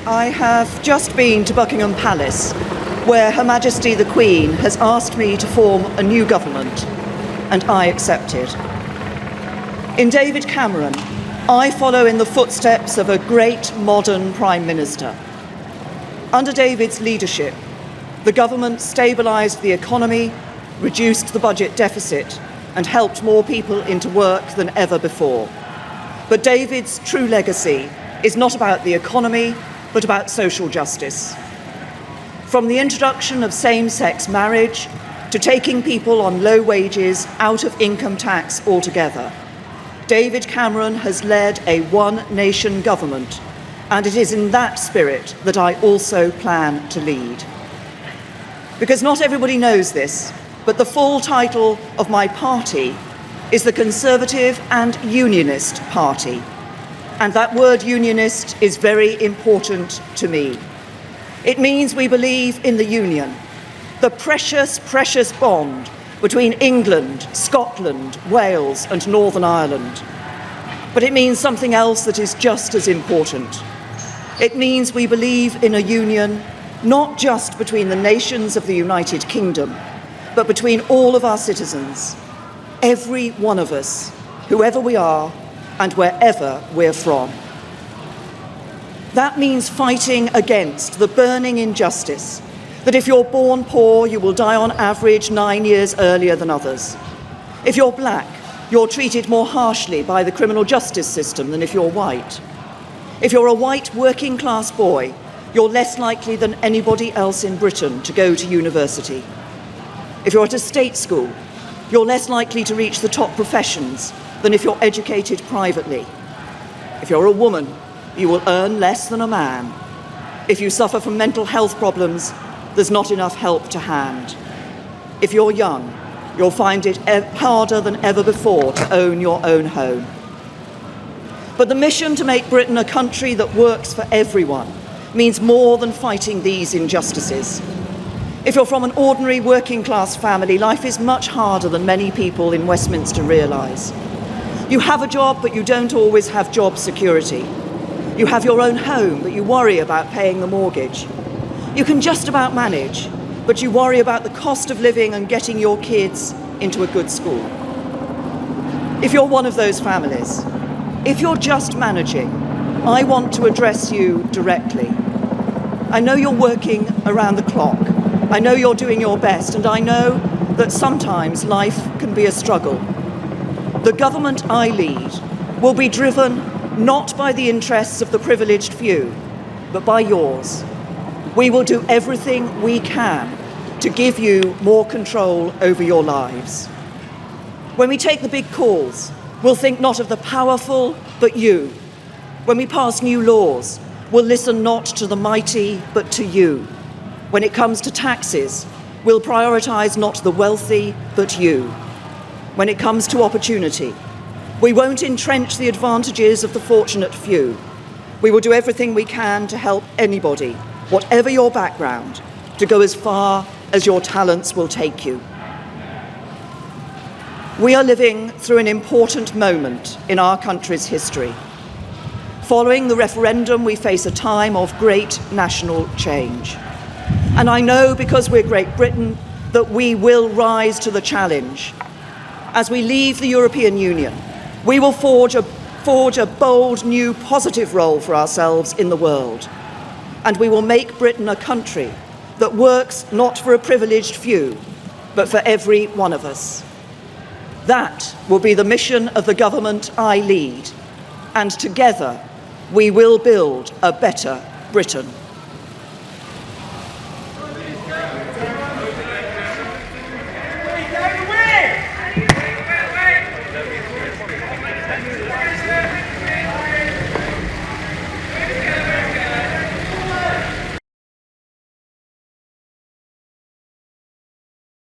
I have just been to Buckingham Palace, where Her Majesty the Queen has asked me to form a new government, and I accepted. In David Cameron, I follow in the footsteps of a great modern Prime Minister. Under David's leadership, the government stabilised the economy, reduced the budget deficit, and helped more people into work than ever before. But David's true legacy is not about the economy, but about social justice. From the introduction of same-sex marriage to taking people on low wages out of income tax altogether, David Cameron has led a one-nation government, and it is in that spirit that I also plan to lead. Because not everybody knows this, but the full title of my party is the Conservative and Unionist Party. And that word unionist is very important to me. It means we believe in the union, the precious, precious bond between England, Scotland, Wales and Northern Ireland. But it means something else that is just as important. It means we believe in a union not just between the nations of the United Kingdom, but between all of our citizens, every one of us, whoever we are and wherever we're from. That means fighting against the burning injustice that if you're born poor, you will die on average 9 years earlier than others. If you're black, you're treated more harshly by the criminal justice system than if you're white. If you're a white working class boy, you're less likely than anybody else in Britain to go to university. If you're at a state school, you're less likely to reach the top professions than if you're educated privately. If you're a woman, you will earn less than a man. If you suffer from mental health problems, there's not enough help to hand. If you're young, you'll find it harder than ever before to own your own home. But the mission to make Britain a country that works for everyone means more than fighting these injustices. If you're from an ordinary working class family, life is much harder than many people in Westminster realise. You have a job, but you don't always have job security. You have your own home, but you worry about paying the mortgage. You can just about manage, but you worry about the cost of living and getting your kids into a good school. If you're one of those families, if you're just managing, I want to address you directly. I know you're working around the clock. I know you're doing your best, and I know that sometimes life can be a struggle. The government I lead will be driven not by the interests of the privileged few, but by yours. We will do everything we can to give you more control over your lives. When we take the big calls, we'll think not of the powerful, but you. When we pass new laws, we'll listen not to the mighty, but to you. When it comes to taxes, we'll prioritise not the wealthy, but you. When it comes to opportunity, we won't entrench the advantages of the fortunate few. We will do everything we can to help anybody, whatever your background, to go as far as your talents will take you. We are living through an important moment in our country's history. Following the referendum, we face a time of great national change. And I know, because we're Great Britain, that we will rise to the challenge. As we leave the European Union, we will forge a bold, new, positive role for ourselves in the world. And we will make Britain a country that works not for a privileged few, but for every one of us. That will be the mission of the government I lead. And together, we will build a better Britain.